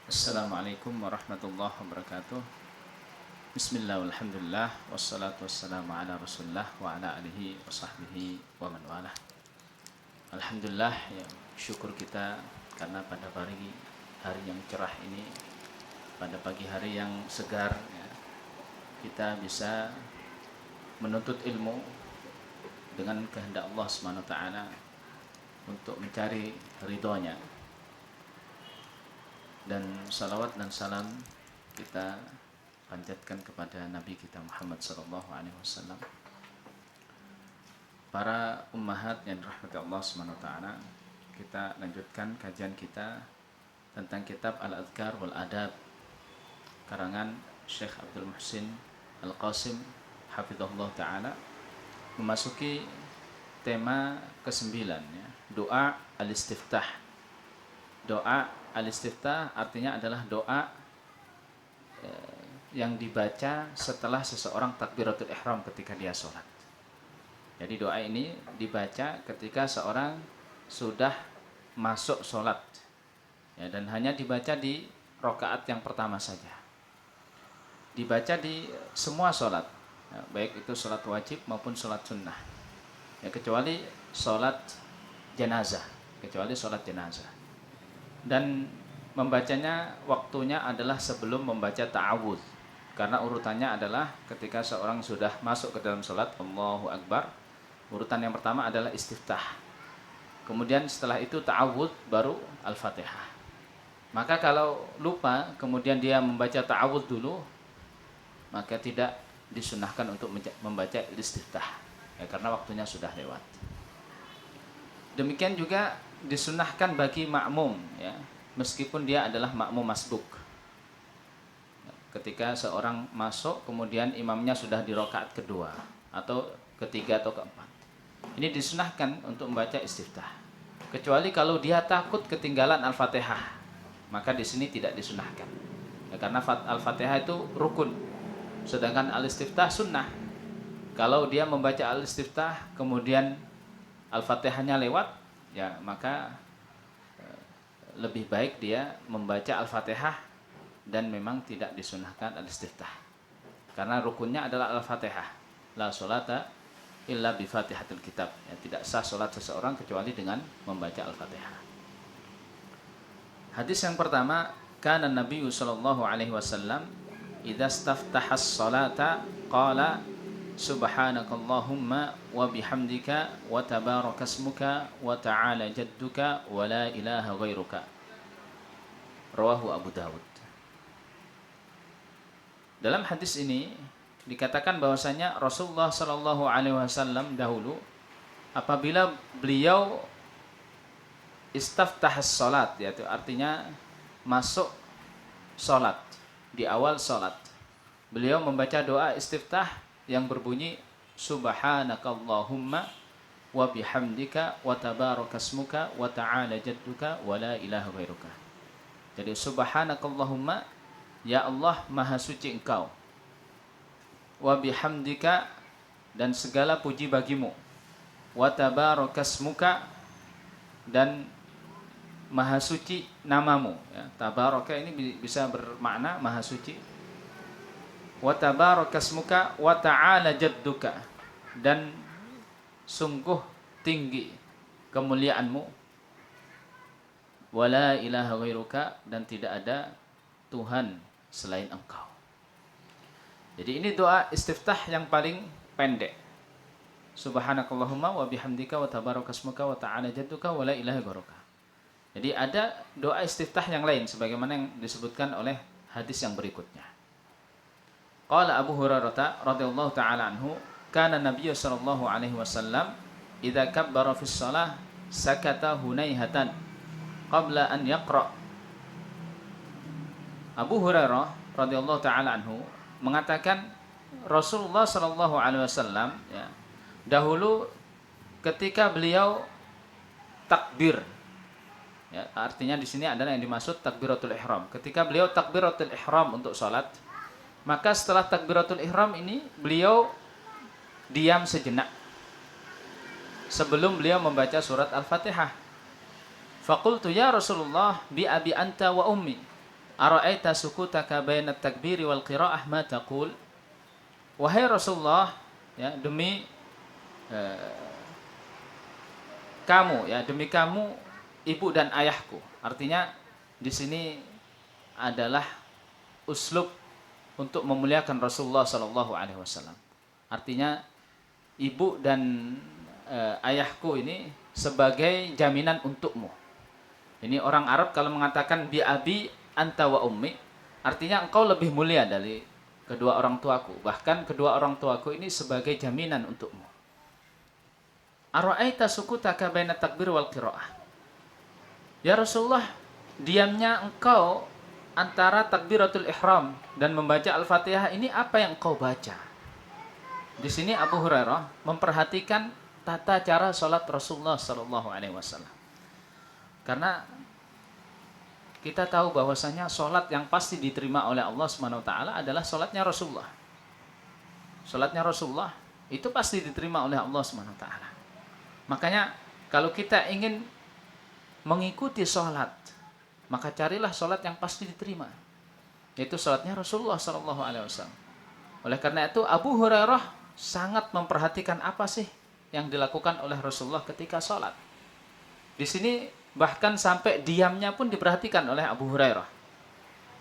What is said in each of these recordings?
Assalamualaikum warahmatullahi wabarakatuh. Bismillah, walhamdulillah, wassalatu wassalamu ala rasulullah wa ala alihi wa sahbihi wa man walah. Alhamdulillah, ya, syukur kita karena pada hari yang cerah ini, pada pagi hari yang segar, ya, kita bisa menuntut ilmu dengan kehendak Allah Subhanahu wa taala untuk mencari ridhonya. Dan salawat dan salam kita panjatkan kepada Nabi kita Muhammad SAW. Para ummahat yang dirahmati Allah SWT, kita lanjutkan kajian kita tentang kitab Al-Adhkar wal Adab karangan Syekh Abdul Muhsin Al-Qasim hafizahullah ta'ala, memasuki tema ke-9, ya, doa al-istiftah. Doa al-istiftah artinya adalah doa yang dibaca setelah seseorang takbiratul ihram ketika dia sholat. Jadi doa ini dibaca ketika seorang sudah masuk sholat, ya, dan hanya dibaca di rakaat yang pertama saja. Dibaca di semua sholat, ya, baik itu sholat wajib maupun sholat sunnah, ya, kecuali sholat jenazah, dan membacanya waktunya adalah sebelum membaca ta'awudz, karena urutannya adalah ketika seorang sudah masuk ke dalam sholat, Allahu Akbar, urutan yang pertama adalah istiftah, kemudian setelah itu ta'awudz, baru al-fatihah. Maka kalau lupa kemudian dia membaca ta'awudz dulu, maka tidak disunahkan untuk membaca istiftah, ya, karena waktunya sudah lewat. Demikian juga disunahkan bagi makmum, ya, meskipun dia adalah makmum masbuk. Ketika seorang masuk kemudian imamnya sudah di rakaat kedua atau ketiga atau keempat, ini disunahkan untuk membaca istiftah. Kecuali kalau dia takut ketinggalan al-fatihah, maka di sini tidak disunahkan, ya, karena al-fatihah itu rukun, sedangkan al-istiftah sunnah. Kalau dia membaca al-istiftah kemudian al-fatihahnya lewat, ya, maka lebih baik dia membaca al-fatihah, dan memang tidak disunahkan al-istiftah karena rukunnya adalah al-fatihah. La sholata illa bi fatihatil kitab, ya, tidak sah sholat seseorang kecuali dengan membaca al-fatihah. Hadis yang pertama, kana Nabi sallallahu alaihi wasallam idza staftahas salata qala subhanakallahumma wa bihamdika wa tabarakasmuka wa ta'ala jadduka wa la ilaha ghairuka. Rawahu Abu Dawud. Dalam hadis ini dikatakan bahwasanya Rasulullah sallallahu alaihi wasallam dahulu apabila beliau istaftahas salat, yaitu artinya masuk salat, di awal salat, beliau membaca doa istiftah yang berbunyi subhanakallahumma wa bihamdika wa tabarakasmuka wa ta'ala jadduka wa la ilaha ghairuka. Jadi subhanakallahumma, ya Allah maha suci engkau, wa bihamdika, dan segala puji bagimu, wa tabarakasmuka, dan maha suci namamu, ya. Tabaraka ini bisa bermakna maha suci. Wa tabarakasmuka wa ta'ala jadduka, dan sungguh tinggi kemuliaanmu, wa la ilaha ghairuka, dan tidak ada Tuhan selain engkau. Jadi ini doa istiftah yang paling pendek. Subhanakallahumma wa bihamdika wa tabarakasmuka wa ta'ala jadduka wa la ilaha ghairuka. Jadi ada doa istiftah yang lain sebagaimana yang disebutkan oleh hadis yang berikutnya. Qala Abu Hurairah radhiyallahu ta'ala anhu, kana Nabiy sallallahu alaihi wasallam idza kabbara fis shalah sakata hunaihatan qabla an yaqra. Abu Hurairah radhiyallahu ta'ala anhu mengatakan Rasulullah sallallahu alaihi wasallam, ya, dahulu ketika beliau takbir, ya, artinya di sini adalah yang dimaksud takbiratul ihram. Ketika beliau takbiratul ihram untuk salat, maka setelah takbiratul ihram ini beliau diam sejenak sebelum beliau membaca surat Al-Fatihah. Faqultu ya Rasulullah bi abi anta wa ummi. ara'aita sukutaka baina takbiri wal qira'ah ma taqul? Wahai Rasulullah, ya, demi kamu, ya, demi kamu ibu dan ayahku. Artinya di sini adalah uslub untuk memuliakan Rasulullah sallallahu alaihi wasallam. Artinya ibu dan ayahku ini sebagai jaminan untukmu. Ini orang Arab kalau mengatakan bi abi anta wa ummi, artinya engkau lebih mulia dari kedua orang tuaku. Bahkan kedua orang tuaku ini sebagai jaminan untukmu. Ara'aita sukutaka baina takbir wal qiraah? Ya Rasulullah, diamnya engkau antara takbiratul ihram dan membaca Al-Fatihah ini apa yang engkau baca? Di sini Abu Hurairah memperhatikan tata cara salat Rasulullah sallallahu alaihi wasallam. Karena kita tahu bahwasanya salat yang pasti diterima oleh Allah Subhanahu wa taala adalah salatnya Rasulullah. Salatnya Rasulullah itu pasti diterima oleh Allah Subhanahu wa taala. Makanya kalau kita ingin mengikuti salat, maka carilah salat yang pasti diterima, yaitu salatnya Rasulullah sallallahu alaihi wasallam. Oleh karena itu Abu Hurairah sangat memperhatikan apa sih yang dilakukan oleh Rasulullah ketika salat. Di sini bahkan sampai diamnya pun diperhatikan oleh Abu Hurairah.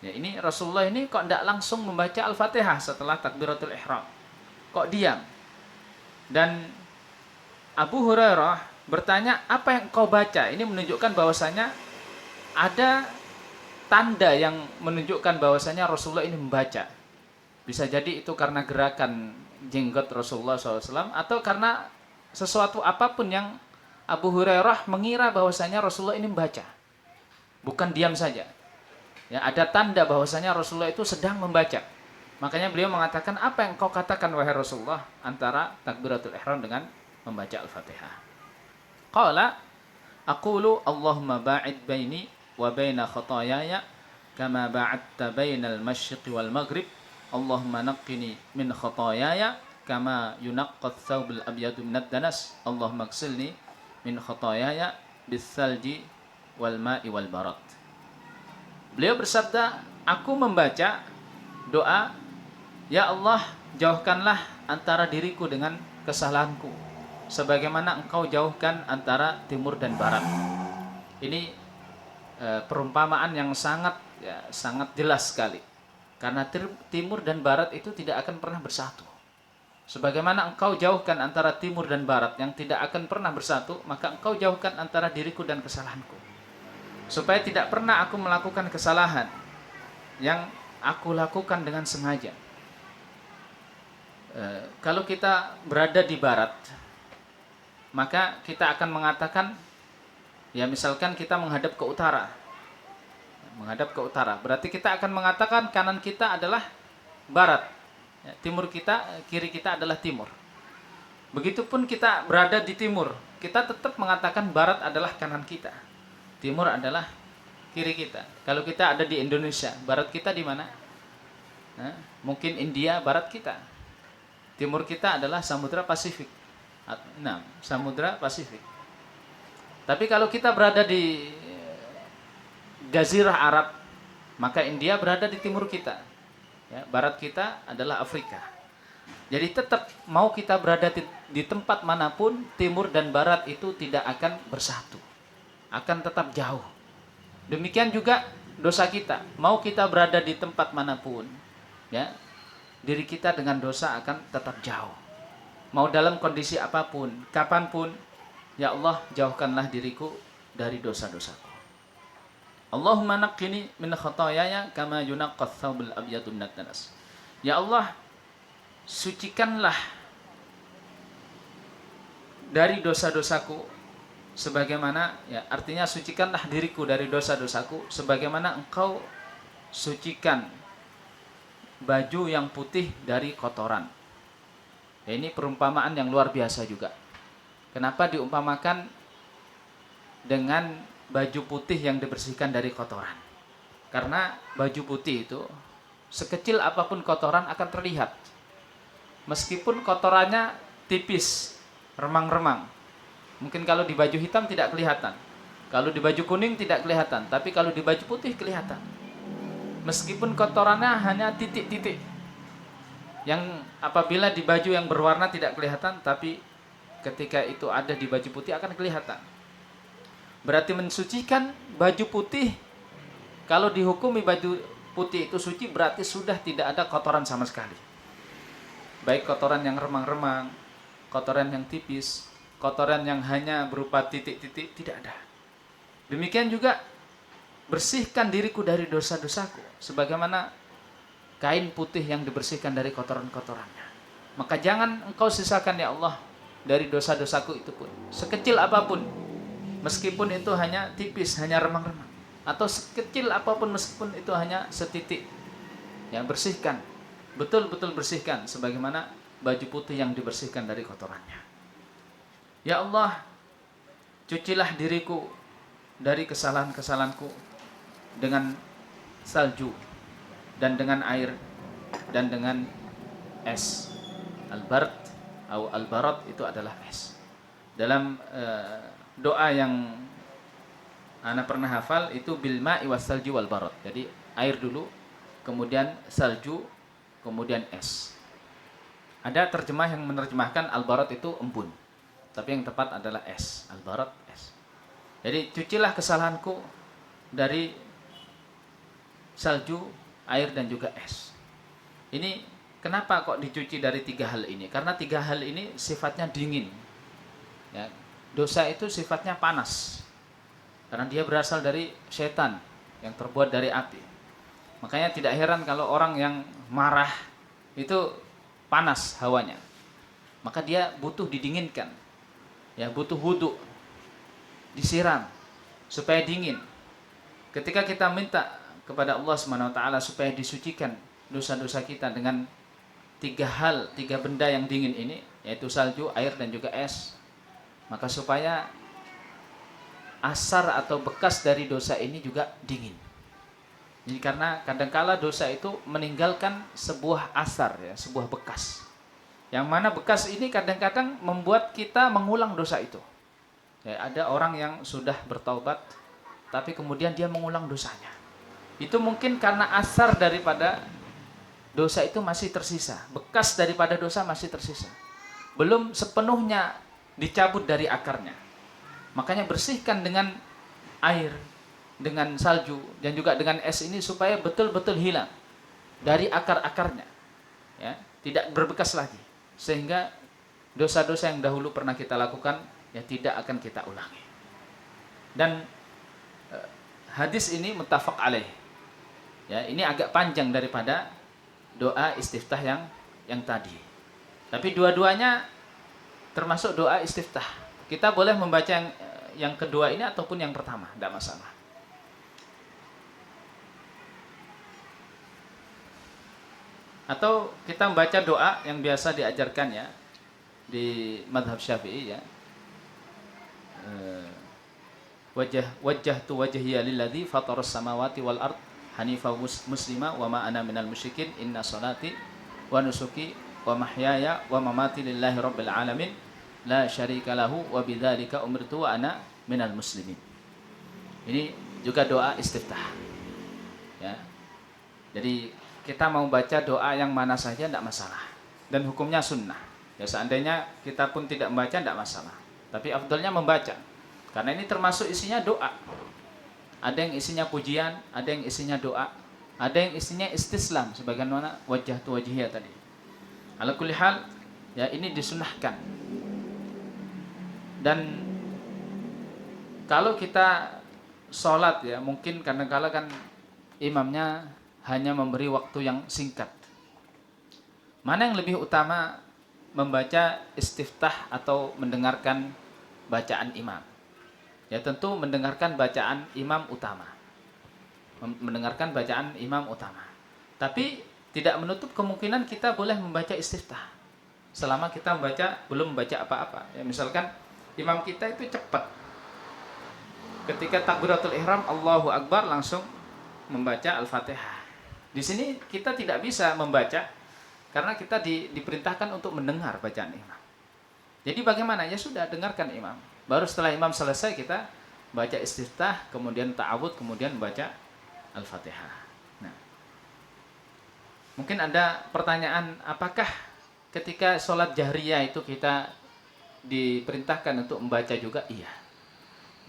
Ya, ini Rasulullah ini kok tidak langsung membaca Al-Fatihah setelah takbiratul ihram. Kok diam? Dan Abu Hurairah bertanya, apa yang kau baca? Ini menunjukkan bahwasanya ada tanda yang menunjukkan bahwasanya Rasulullah ini membaca. Bisa jadi itu karena gerakan jenggot Rasulullah SAW, atau karena sesuatu apapun yang Abu Hurairah mengira bahwasanya Rasulullah ini membaca, bukan diam saja. Ya, ada tanda bahwasanya Rasulullah itu sedang membaca. Makanya beliau mengatakan, apa yang kau katakan wahai Rasulullah antara takbiratul ihram dengan membaca Al-Fatihah? Qala aqulu Allahumma ba'id baini wa baina khataayaya kama ba'adta bainal masyriqi wal maghrib. Allahumma naqqini min khataayaya kama yunaqqat thawbul abyadu minad danas. Allahumma ighsilni min khataayaya bis-salji wal ma'i wal barad. Beliau bersabda, aku membaca doa, ya Allah, jauhkanlah antara diriku dengan kesalahanku sebagaimana engkau jauhkan antara timur dan barat. Ini perumpamaan yang sangat jelas sekali. Karena timur dan barat itu tidak akan pernah bersatu. Sebagaimana engkau jauhkan antara timur dan barat yang tidak akan pernah bersatu, maka engkau jauhkan antara diriku dan kesalahanku. Supaya tidak pernah aku melakukan kesalahan yang aku lakukan dengan sengaja. Kalau kita berada di barat, maka kita akan mengatakan, ya misalkan kita menghadap ke utara. Menghadap ke utara, berarti kita akan mengatakan kanan kita adalah barat, ya, timur kita, kiri kita adalah timur. Begitupun kita berada di timur, kita tetap mengatakan barat adalah kanan kita, timur adalah kiri kita. Kalau kita ada di Indonesia, barat kita di mana? Nah, mungkin India barat kita, timur kita adalah Samudra Pasifik. Nah, Samudra Pasifik. Tapi kalau kita berada di Jazirah Arab, maka India berada di timur kita, ya, barat kita adalah Afrika. Jadi tetap mau kita berada di tempat manapun, timur dan barat itu tidak akan bersatu, akan tetap jauh. Demikian juga dosa kita, mau kita berada di tempat manapun, ya, diri kita dengan dosa akan tetap jauh. Mau dalam kondisi apapun, kapanpun, ya Allah, jauhkanlah diriku dari dosa-dosaku. Allahumma naqqini min khataayaya kama yunaqqat thawbul abyadu minad danas. Ya Allah, sucikanlah dari dosa-dosaku sebagaimana, ya, artinya sucikanlah diriku dari dosa-dosaku sebagaimana engkau sucikan baju yang putih dari kotoran. Ya, ini perumpamaan yang luar biasa juga. Kenapa diumpamakan dengan baju putih yang dibersihkan dari kotoran? Karena baju putih itu sekecil apapun kotoran akan terlihat. Meskipun kotorannya tipis, remang-remang. Mungkin kalau di baju hitam tidak kelihatan. Kalau di baju kuning tidak kelihatan. Tapi kalau di baju putih kelihatan. meskipun kotorannya hanya titik-titik, yang apabila di baju yang berwarna tidak kelihatan, tapi ketika itu ada di baju putih akan kelihatan. Berarti mensucikan baju putih, kalau dihukumi baju putih itu suci, berarti sudah tidak ada kotoran sama sekali. Baik kotoran yang remang-remang, kotoran yang tipis, kotoran yang hanya berupa titik-titik, tidak ada. Demikian juga bersihkan diriku dari dosa-dosaku, sebagaimana kain putih yang dibersihkan dari kotoran-kotorannya. Maka jangan engkau sisakan ya Allah dari dosa-dosaku itu pun, sekecil apapun, meskipun itu hanya tipis, hanya remang-remang, atau sekecil apapun meskipun itu hanya setitik. Ya, bersihkan, betul-betul bersihkan sebagaimana baju putih yang dibersihkan dari kotorannya. Ya Allah, cucilah diriku dari kesalahan-kesalahanku dengan salju dan dengan air dan dengan es. Al-bard atau al-barat itu adalah es. Dalam doa yang ana pernah hafal itu bil ma'i was salju wal barat. Jadi air dulu, kemudian salju, kemudian es. Ada terjemah yang menerjemahkan al-barat itu embun, tapi yang tepat adalah es. Al-barat es. Jadi cucilah kesalahanku dari salju, air dan juga es. Ini kenapa kok dicuci dari 3 hal ini? Karena 3 hal ini sifatnya dingin. Ya, dosa itu sifatnya panas. Karena dia berasal dari setan yang terbuat dari api. Makanya tidak heran kalau orang yang marah itu panas hawanya. Maka dia butuh didinginkan. Ya, butuh wudu. Disiram supaya dingin. Ketika kita minta kepada Allah SWT supaya disucikan dosa-dosa kita dengan 3 hal, 3 benda yang dingin ini, yaitu salju, air dan juga es, maka supaya asar atau bekas dari dosa ini juga dingin. Jadi karena kadangkala dosa itu meninggalkan sebuah asar, ya, sebuah bekas, yang mana bekas ini kadang-kadang membuat kita mengulang dosa itu. Ya, ada orang yang sudah bertaubat tapi kemudian dia mengulang dosanya. Itu mungkin karena asar daripada dosa itu masih tersisa, bekas daripada dosa masih tersisa, belum sepenuhnya dicabut dari akarnya. Makanya bersihkan dengan air, dengan salju dan juga dengan es ini supaya betul-betul hilang dari akar-akarnya, ya, tidak berbekas lagi, sehingga dosa-dosa yang dahulu pernah kita lakukan ya tidak akan kita ulangi. Dan hadis ini muttafaq alaih. Ya, ini agak panjang daripada doa istiftah yang tadi. Tapi dua-duanya termasuk doa istiftah. Kita boleh membaca yang kedua ini ataupun yang pertama, tidak masalah. Atau kita membaca doa yang biasa diajarkan ya di mazhab Syafi'i, ya. Wajjahtu wajhiya lilladzi fataras samawati wal ard hanifa muslima wa ma ana minal musyrikin inna salati wa nusuki wa mahyaya wa mamati lillahi rabbil alamin la syarika lahu wa bidzalika umirtu wa ana minal muslimin. Ini juga doa istiftah, ya. Jadi kita mau baca doa yang mana saja tidak masalah, dan hukumnya sunnah. Ya, seandainya kita pun tidak membaca tidak masalah, tapi afdalnya membaca karena ini termasuk isinya doa. Ada yang isinya pujian, ada yang isinya doa, ada yang isinya istislam sebagaimana wajjahtu wajhiya tadi. Ala kulli hal, ya, ini disunahkan. Dan kalau kita sholat, ya, mungkin kadang-kala kan imamnya hanya memberi waktu yang singkat. Mana yang lebih utama, membaca istiftah atau mendengarkan bacaan imam? Ya, tentu mendengarkan bacaan imam utama. Mendengarkan bacaan imam utama. Tapi tidak menutup kemungkinan kita boleh membaca istiftah selama kita belum membaca apa-apa. Ya, misalkan imam kita itu cepat. Ketika takbiratul ihram Allahu Akbar langsung membaca Al-Fatihah. Di sini kita tidak bisa membaca karena kita diperintahkan untuk mendengar bacaan imam. Jadi bagaimana? Ya sudah, dengarkan imam. Baru setelah imam selesai kita baca istiftah, kemudian ta'awud, kemudian baca Al-Fatihah. Nah, Mungkin ada pertanyaan, apakah ketika sholat jahriyah itu kita diperintahkan untuk membaca juga? Iya.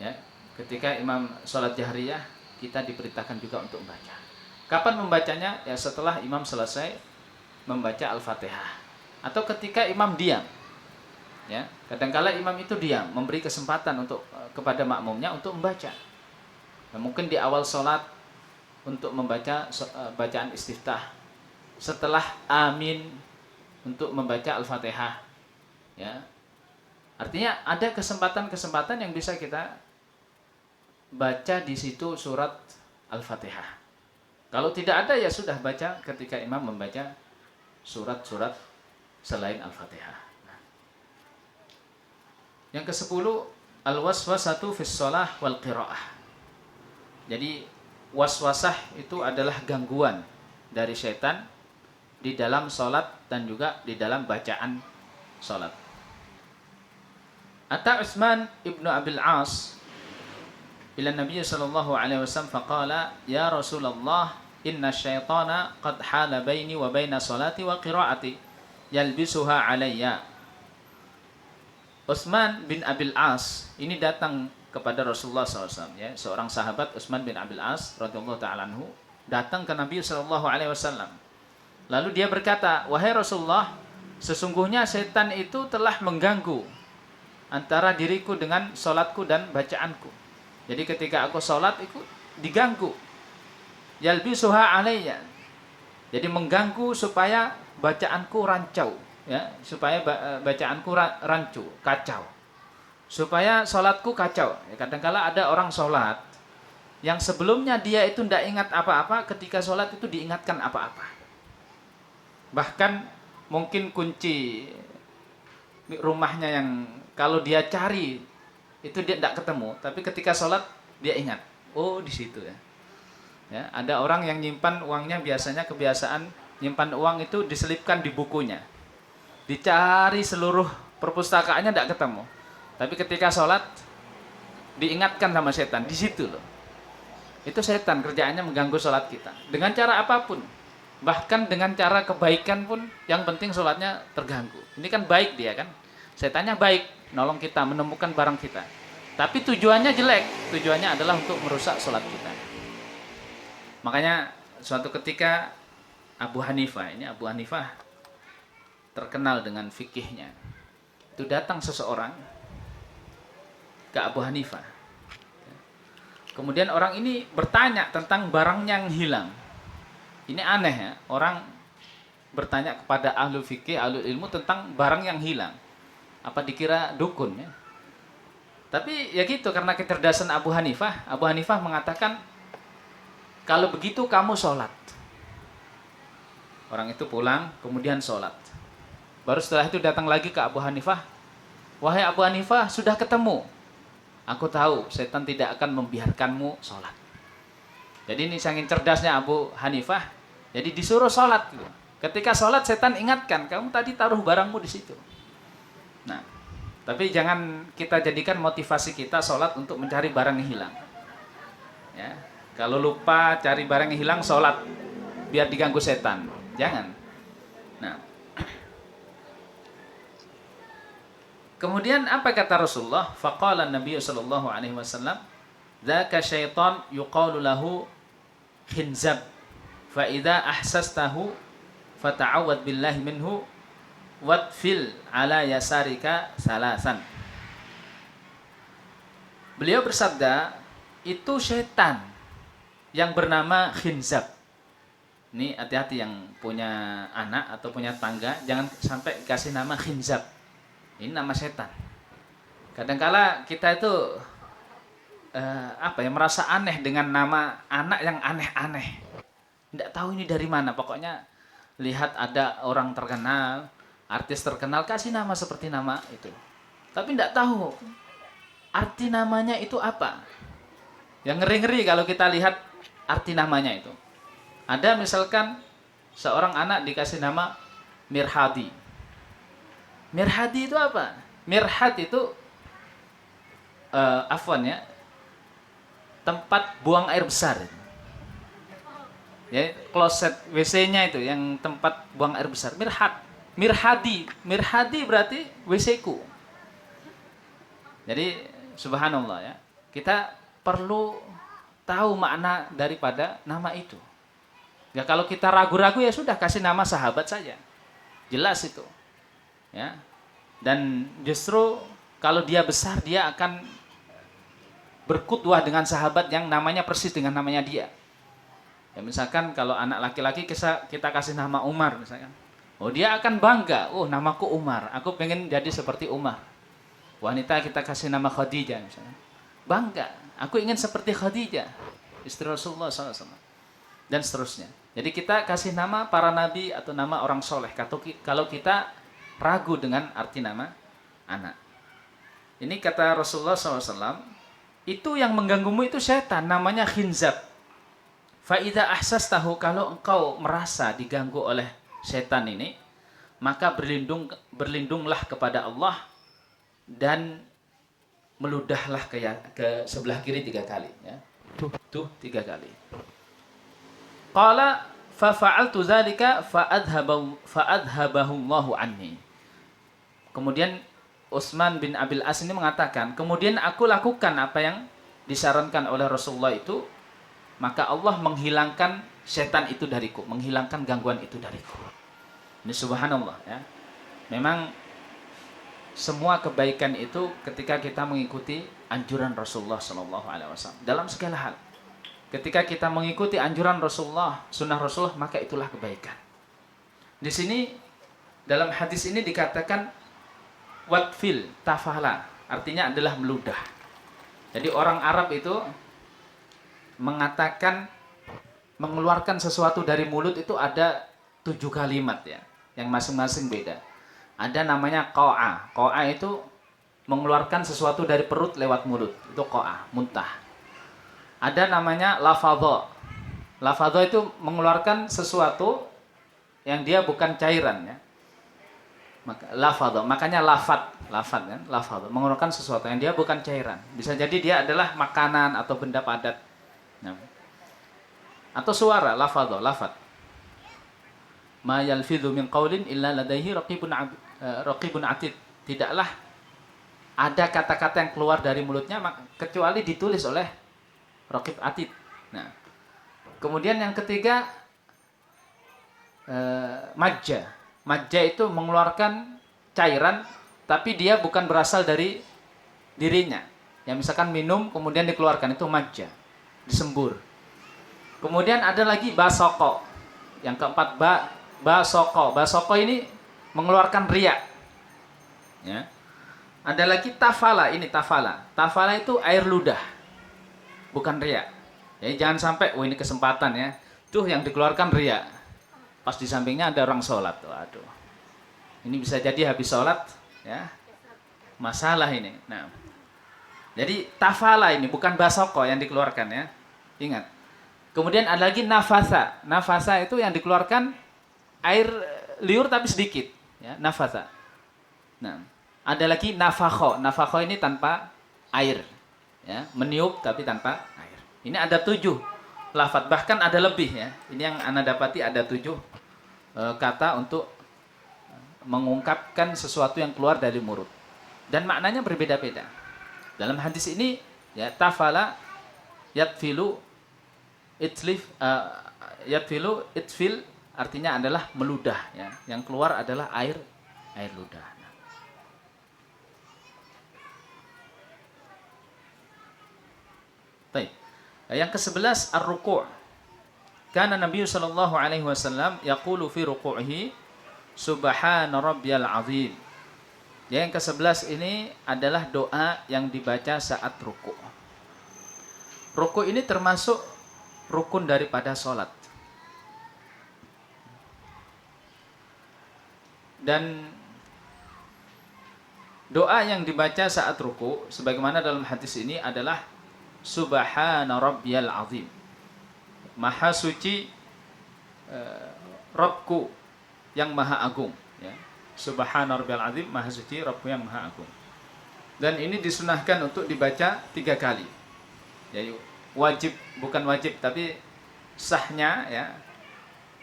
Ya, ketika imam sholat jahriyah kita diperintahkan juga untuk membaca. Kapan membacanya? Ya setelah imam selesai membaca Al-Fatihah atau ketika imam diam. Ya, kadangkala imam itu diam, memberi kesempatan untuk kepada makmumnya untuk membaca. Nah, mungkin di awal sholat untuk membaca bacaan istiftah, setelah amin untuk membaca Al-Fatihah. Ya, artinya ada kesempatan-kesempatan yang bisa kita baca di situ surat Al-Fatihah. Kalau tidak ada ya sudah baca ketika imam membaca surat-surat selain Al-Fatihah. Yang ke-10, al-waswasatu fis shalah wal qiraah. Jadi waswasah itu adalah gangguan dari setan di dalam salat dan juga di dalam bacaan salat. Ata Utsman ibnu Abil As ila Nabi sallallahu alaihi wasallam faqala ya Rasulullah inna syaitana qad hala baini wa baina salati wa qiraati yalbisuha alayya. Utsman bin Abil As ini datang kepada Rasulullah SAW, ya, seorang sahabat Utsman bin Abil As radhiyallahu ta'ala anhu datang ke Nabi sallallahu alaihi wasallam. Lalu dia berkata, wahai Rasulullah, sesungguhnya setan itu telah mengganggu antara diriku dengan solatku dan bacaanku. Jadi ketika aku solat itu diganggu. Yalbisuha alayya. Jadi mengganggu supaya bacaanku rancau, ya, supaya bacaanku rancu, kacau. Supaya solatku kacau. Ya, kadang-kala ada orang solat yang sebelumnya dia itu tidak ingat apa-apa, ketika solat itu diingatkan apa-apa. Bahkan mungkin kunci rumahnya yang kalau dia cari itu dia tidak ketemu, tapi ketika sholat dia ingat, oh di situ ya. Ya, ada orang yang nyimpan uangnya biasanya kebiasaan nyimpan uang itu diselipkan di bukunya, dicari seluruh perpustakaannya tidak ketemu, tapi ketika sholat diingatkan sama setan di situ loh. Itu setan kerjaannya mengganggu sholat kita dengan cara apapun, bahkan dengan cara kebaikan pun, yang penting sholatnya terganggu. Ini kan baik dia kan, setannya baik, nolong kita menemukan barang kita, tapi tujuannya jelek, tujuannya adalah untuk merusak sholat kita. Makanya suatu ketika Abu Hanifah terkenal dengan fikihnya, itu datang seseorang ke Abu Hanifah, kemudian orang ini bertanya tentang barang yang hilang. Ini aneh ya, orang bertanya kepada ahli fikih, ahli ilmu tentang barang yang hilang. Apa dikira dukun ya? Tapi ya gitu, karena kecerdasan Abu Hanifah mengatakan, kalau begitu kamu sholat. Orang itu pulang, kemudian sholat. Baru setelah itu datang lagi ke Abu Hanifah, wahai Abu Hanifah, sudah ketemu. Aku tahu setan tidak akan membiarkanmu sholat. Jadi ini saking cerdasnya Abu Hanifah, jadi disuruh sholat. Ketika sholat setan ingatkan, kamu tadi taruh barangmu di situ. Nah, tapi jangan kita jadikan motivasi kita sholat untuk mencari barang yang hilang. Ya, kalau lupa cari barang yang hilang, sholat biar diganggu setan. Jangan. Nah, kemudian apa kata Rasulullah? Faqala Nabi sallallahu alaihi wasallam, "Dzaka syaitan yuqalu lahu khinzab. Fa idza ahsastahu fata'awwad billahi minhu wadfil ala yasarika salasan." Beliau bersabda, itu setan yang bernama khinzab. Ini hati-hati yang punya anak atau punya tangga, jangan sampai kasih nama khinzab. Ini nama setan. Kadangkala kita itu merasa aneh dengan nama anak yang aneh-aneh. Tidak tahu ini dari mana. Pokoknya lihat ada orang terkenal, artis terkenal, kasih nama seperti nama itu. Tapi tidak tahu arti namanya itu apa. Yang ngeri-ngeri kalau kita lihat arti namanya itu. Ada misalkan seorang anak dikasih nama Mirhadi. Mirhadi itu apa? Mirhad itu tempat buang air besar. Ya, kloset WC-nya itu yang tempat buang air besar. Mirhad. Mirhadi berarti WC-ku. Jadi subhanallah ya. Kita perlu tahu makna daripada nama itu. Ya kalau kita ragu-ragu ya sudah kasih nama sahabat saja. Jelas itu. Ya. Dan justru kalau dia besar dia akan berkutwah dengan sahabat yang namanya persis dengan namanya dia. Ya misalkan kalau anak laki-laki kita kasih nama Umar misalkan. Oh dia akan bangga. Oh namaku Umar. Aku pengen jadi seperti Umar. Wanita kita kasih nama Khadijah misalkan. Bangga. Aku ingin seperti Khadijah. Istri Rasulullah SAW. Dan seterusnya. Jadi kita kasih nama para nabi atau nama orang soleh. Kalau kita ragu dengan arti nama anak. Ini kata Rasulullah SAW. Itu yang mengganggumu itu setan, namanya khinzab. Fa'idha ahsastahu, kalau engkau merasa diganggu oleh setan ini, maka berlindunglah kepada Allah dan meludahlah ke sebelah kiri 3 kali. Ya. Tuh 3 kali. Qala fa'altu dzalika fa'adhabahu Allahu anni. Kemudian Utsman bin Abil As ini mengatakan, kemudian aku lakukan apa yang disarankan oleh Rasulullah itu, maka Allah menghilangkan setan itu dariku, menghilangkan gangguan itu dariku. Ini subhanallah ya. Memang semua kebaikan itu ketika kita mengikuti anjuran Rasulullah SAW dalam segala hal. Ketika kita mengikuti anjuran Rasulullah, sunnah Rasulullah, maka itulah kebaikan. Di sini dalam hadis ini dikatakan watfil tafala, artinya adalah meludah. Jadi orang Arab itu mengatakan mengeluarkan sesuatu dari mulut itu ada 7 kalimat ya, yang masing-masing beda. Ada namanya qa'a. Qa'a itu mengeluarkan sesuatu dari perut lewat mulut, itu qa'a, muntah. Ada namanya lafadha. Lafadha itu mengeluarkan sesuatu yang dia bukan cairan ya. Lafadha, makanya lafad kan, lafadha, mengeluarkan sesuatu yang dia bukan cairan. Bisa jadi dia adalah makanan atau benda padat. Nah. Atau suara, lafadha, lafad. Ma yalfidhu min qaulin illa ladaihi raqibun atid. Tidaklah ada kata-kata yang keluar dari mulutnya kecuali ditulis oleh raqib atid. Nah. Kemudian yang ketiga majja. Majja itu mengeluarkan cairan, tapi dia bukan berasal dari dirinya. Ya misalkan minum kemudian dikeluarkan, itu majja, disembur. Kemudian ada lagi basoko. Yang keempat basoko. Basoko ini mengeluarkan riak. Ya. Ada lagi tafala, ini tafala. Tafala itu air ludah, bukan riak. Ya jangan sampai, ini kesempatan ya. Tuh yang dikeluarkan riak. Pas di sampingnya ada orang sholat. Waduh. Ini bisa jadi habis sholat ya. Masalah ini. Nah. Jadi tafala ini bukan basoko yang dikeluarkan ya. Ingat. Kemudian ada lagi nafasa. Nafasa itu yang dikeluarkan air liur tapi sedikit ya, nafasa. Nah, ada lagi nafakho. Nafakho ini tanpa air ya, meniup tapi tanpa air. Ini ada 7 lafaz, bahkan ada lebih ya. Ini yang ana dapati ada 7 kata untuk mengungkapkan sesuatu yang keluar dari mulut. Dan maknanya berbeda-beda. Dalam hadis ini ya, tafala yatfilu itfil artinya adalah meludah ya. Yang keluar adalah air ludah. Baik. Yang ke-11 ar-ruku'. Kana Nabi sallallahu alaihi wasallam yaqulu fi ruku'ihi subhana rabbiyal azim. Yang ke-11 ini adalah doa yang dibaca saat ruku'. Ruku' ini termasuk rukun daripada salat. Dan doa yang dibaca saat ruku' sebagaimana dalam hadis ini adalah subhana rabbiyal azim. Maha suci Rabbku yang maha agung ya. Subhana rabbiyal azim, maha suci Rabbku yang maha agung. Dan ini disunahkan untuk dibaca 3 kali. Jadi wajib, bukan wajib tapi sahnya ya.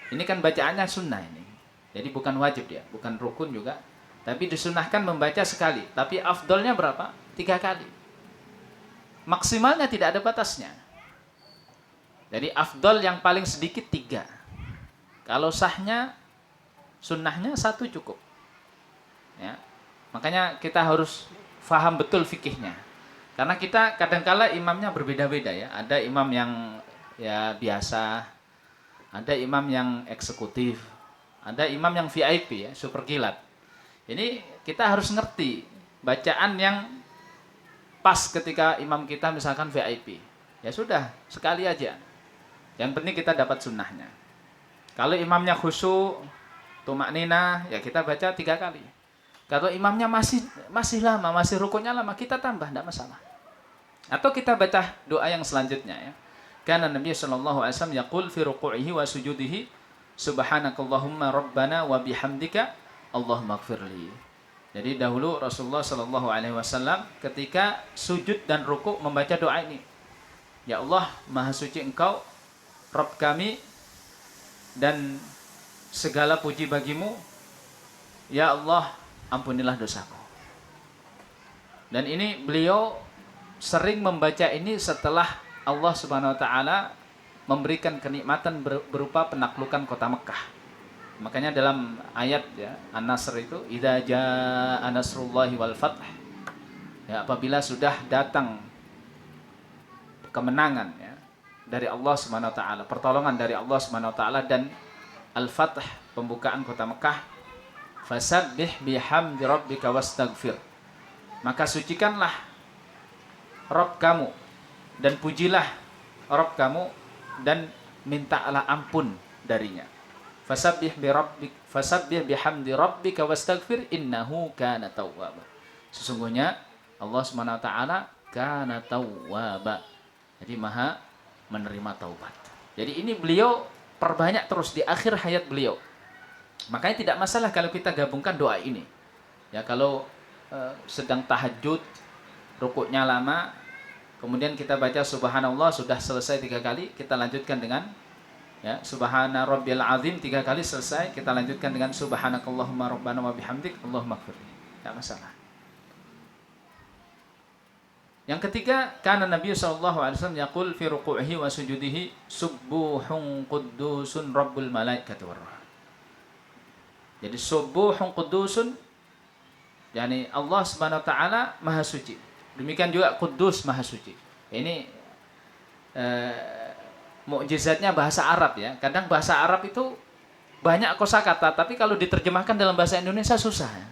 Ini kan bacaannya sunnah ini. Jadi bukan wajib ya, bukan rukun juga. Tapi disunahkan membaca sekali. Tapi afdolnya berapa? 3 kali. Maksimalnya tidak ada batasnya. Jadi afdol yang paling sedikit 3. Kalau sahnya, sunnahnya 1 cukup. Ya. Makanya kita harus faham betul fikihnya. Karena kita kadangkala imamnya berbeda-beda ya. Ada imam yang ya biasa, ada imam yang eksekutif, ada imam yang VIP ya, super kilat. Ini kita harus ngerti bacaan yang pas ketika imam kita misalkan VIP. Ya sudah, sekali aja. Yang penting kita dapat sunnahnya. Kalau imamnya khusyuk, tumakninah, ya kita baca 3 kali. Kalau imamnya masih lama, masih rukunya lama, kita tambah, tidak masalah. Atau kita baca doa yang selanjutnya ya. Karena Nabi sallallahu alaihi wasallam yaqul fi ruku'ihi wa sujudihi subhanakallahumma rabbana wa bihamdika Allahumma ighfirli. Jadi dahulu Rasulullah sallallahu alaihi wasallam ketika sujud dan rukuk membaca doa ini. Ya Allah, Maha Suci Engkau, Rabb kami, dan segala puji bagimu. Ya Allah, ampunilah dosaku. Dan ini beliau sering membaca ini setelah Allah Subhanahu wa taala memberikan kenikmatan berupa penaklukan kota Mekah. Makanya dalam ayat ya An-Nasr itu idza jaa nasrullahi wal fath. Ya, apabila sudah datang kemenangan ya dari Allah Subhanahu wa taala, pertolongan dari Allah Subhanahu wa taala dan al-fath, pembukaan kota Mekah, fasabbih bihamdi rabbika wastaghfir. Maka sucikanlah Rabb kamu dan pujilah Rabb kamu dan mintalah ampun darinya. Fasabbih bihamdi rabbika wastaghfir innahu kana tawwaba. Sesungguhnya Allah Subhanahu wa taala kana tawwaba. Jadi Maha menerima taubat. Jadi ini beliau perbanyak terus di akhir hayat beliau. Makanya tidak masalah kalau kita gabungkan doa ini. Ya kalau sedang tahajud, rukuknya lama, kemudian kita baca subhanallah sudah selesai 3 kali, kita lanjutkan dengan ya subhana rabbil azim 3 kali selesai, kita lanjutkan dengan subhanakallahumma rabbana wa bihamdik Allahumma ighfirli. Tidak masalah. Yang ketiga, kana Nabi sallallahu alaihi wasallam yaqul fi ruku'ihi wa sujudihi subuhun quddusun rabbul malaikati war ruh. Jadi subuhun quddusun, yakni Allah Subhanahu wa taala Maha Suci. Demikian juga Kudus Maha Suci. Ini mukjizatnya bahasa Arab ya. Kadang bahasa Arab itu banyak kosakata, tapi kalau diterjemahkan dalam bahasa Indonesia susah. Ya.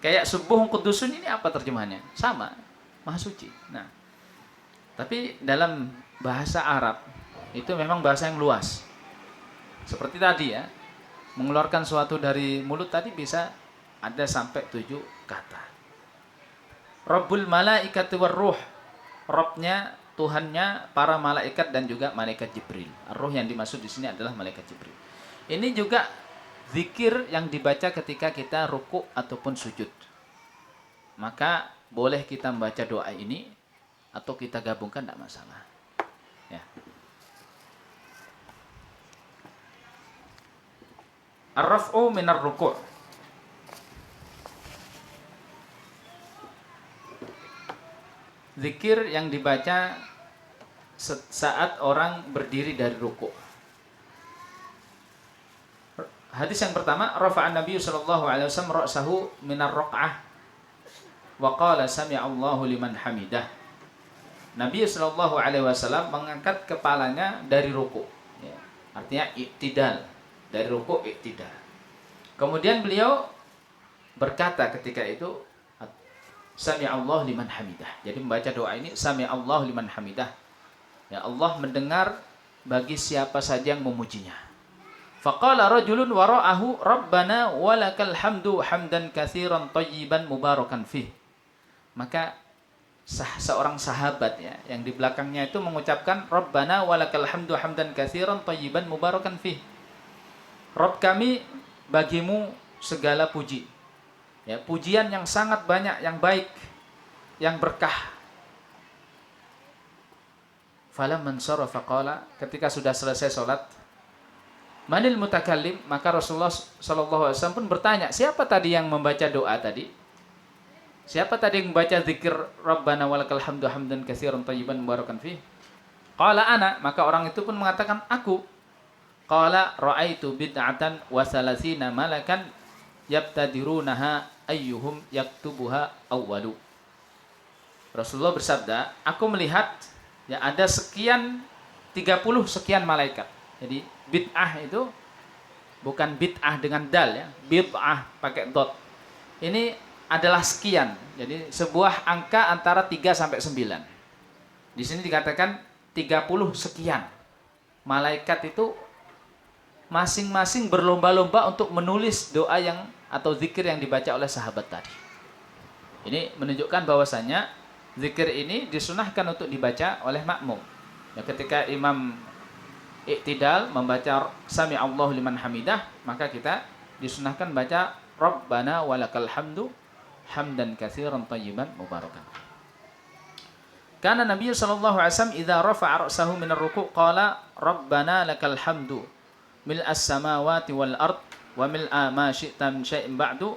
Kayak subuhun qudusun ini apa terjemahannya? Sama, Maha Suci. Nah, tapi dalam bahasa Arab itu memang bahasa yang luas. Seperti tadi ya, mengeluarkan suatu dari mulut tadi bisa ada sampai 7 kata. Rabbul malaikati war ruh. Rabbnya, Tuhannya para malaikat dan juga malaikat Jibril. Ar-Ruh yang dimaksud di sini adalah malaikat Jibril. Ini juga zikir yang dibaca ketika kita rukuk ataupun sujud. Maka boleh kita membaca doa ini atau kita gabungkan, tidak masalah. Ya. Ar-raf'u minar ruku'. Zikir yang dibaca saat orang berdiri dari rukuk. Hadis yang pertama, rafa'an Nabi sallallahu alaihi wasallam ra'sahu minar raq'ah wa qala sami'allahu liman hamidah. Nabi sallallahu alaihi wasallam mengangkat kepalanya dari rukuk. Ya, artinya iktidal, dari rukuk iktidal. Kemudian beliau berkata ketika itu, Sami'allahu liman hamidah. Jadi membaca doa ini, Sami'allahu liman hamidah. Ya Allah mendengar bagi siapa saja yang memujinya. Faqala rajulun wara'ahu Rabbana walakal hamdu hamdan katsiran thayyiban mubarakan fih. Maka seorang sahabat ya yang di belakangnya itu mengucapkan Rabbana walakal hamdu hamdan katsiran thayyiban mubarakan fih. Rabb kami, bagimu segala puji. Ya, pujian yang sangat banyak, yang baik, yang berkah. falamman sarafa qala, ketika sudah selesai salat, manil mutakallim, maka Rasulullah sallallahu alaihi wasallam pun bertanya, siapa tadi yang membaca doa tadi? Siapa tadi yang membaca zikir Rabbana walakal hamdu hamdan katsiran thayyiban mubarakan fi? Qala ana, maka orang itu pun mengatakan aku. Qala ra'aitu bid'atan wa salasina malakan yabtadirunaha ayyuhum yaktubuha awwalu. Rasulullah bersabda, aku melihat ya ada sekian 30 sekian malaikat. Jadi bid'ah itu bukan bid'ah dengan dal ya, bid'ah pakai dot. Ini adalah sekian. Jadi sebuah angka antara 3 sampai 9. Di sini dikatakan 30 sekian. Malaikat itu masing-masing berlomba-lomba untuk menulis doa yang atau zikir yang dibaca oleh sahabat tadi. Ini menunjukkan bahwasannya zikir ini disunahkan untuk dibaca oleh makmum. Ya, ketika imam iktidal membaca sami Allahu liman hamidah, maka kita disunahkan baca Rabbana walakal hamdu hamdan katsiran thayyiban mubarakan. Karena Nabi sallallahu alaihi wasallam idza rafa'a ra'sahu min ar-ruku' qala Rabbana lakal hamdu mil'as samawati wal ard wa mil'a ma syi'ta min syai'in ba'du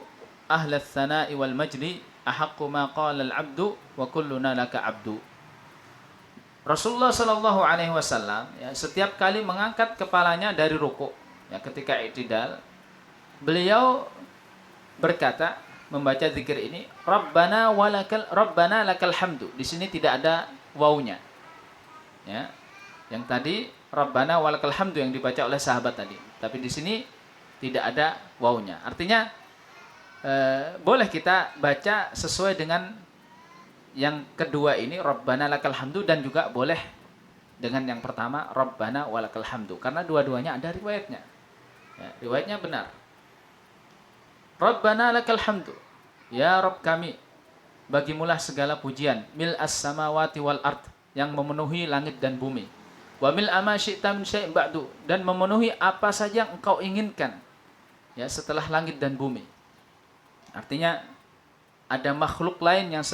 ahla ats-tsana'i wal majdi ahaqqu ma qala al-'abdu wa kulluna laka 'abdu. Rasulullah sallallahu alaihi wasallam ya, setiap kali mengangkat kepalanya dari ruku' ya, ketika i'tidal, beliau berkata membaca zikir ini Rabbana lakal hamdu. Di sini tidak ada wawunya. Ya. Yang tadi Rabbana walakal hamdu yang dibaca oleh sahabat tadi. Tapi di sini tidak ada wawunya. Artinya boleh kita baca sesuai dengan yang kedua ini Rabbana lakal hamdu, dan juga boleh dengan yang pertama Rabbana walakal hamdu, karena dua-duanya ada riwayatnya. Ya, riwayatnya benar. Rabbana lakal hamdu, ya Rabb kami, bagimulah segala pujian, mil as-samawati wal ard, yang memenuhi langit dan bumi. Wa mil ama syi'ta min syai'in ba'du, dan memenuhi apa saja yang engkau inginkan ya setelah langit dan bumi. Artinya ada makhluk lain yang